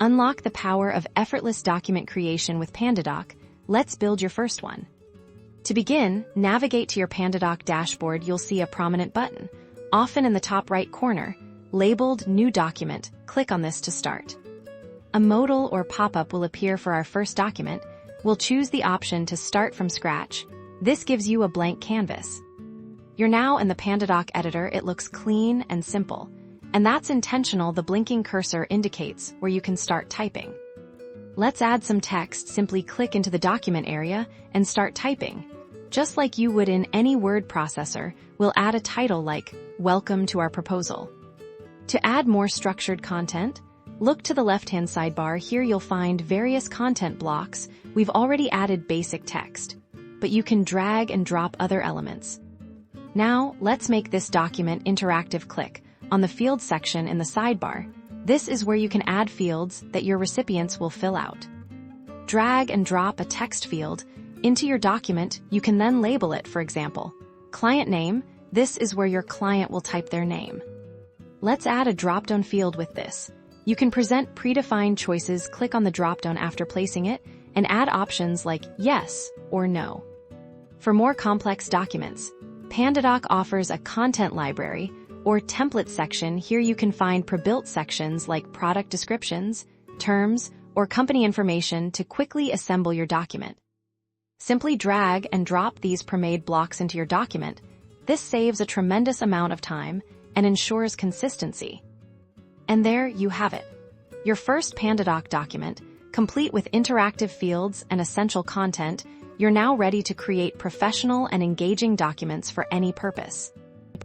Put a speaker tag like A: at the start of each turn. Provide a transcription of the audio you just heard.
A: Unlock the power of effortless document creation with PandaDoc. Let's build your first one. To begin, navigate to your PandaDoc dashboard. You'll see a prominent button, often in the top right corner, labeled New Document. Click on this to start. A modal or pop-up will appear for our first document. We'll choose the option to start from scratch. This gives you a blank canvas. You're now in the PandaDoc Editor. It looks clean and simple. And that's intentional. The blinking cursor indicates where you can start typing. Let's add some text. Simply click into the document area and start typing. Just like you would in any word processor, we'll add a title like Welcome to our proposal. To add more structured content, look to the left-hand sidebar. Here you'll find various content blocks. We've already added basic text, but you can drag and drop other elements. Now, let's make this document interactive. Click on the Fields section in the sidebar. This is where you can add fields that your recipients will fill out. Drag and drop a text field into your document. You can then label it, for example, Client Name. This is where your client will type their name. Let's add a drop-down field with this. You can present predefined choices. Click on the drop-down after placing it and add options like yes or no. For more complex documents, PandaDoc offers a content library or template section. Here you can find pre-built sections like product descriptions, terms, or company information to quickly assemble your document. Simply drag and drop these pre-made blocks into your document. This saves a tremendous amount of time and ensures consistency. And there you have it. Your first PandaDoc document, complete with interactive fields and essential content. You're now ready to create professional and engaging documents for any purpose.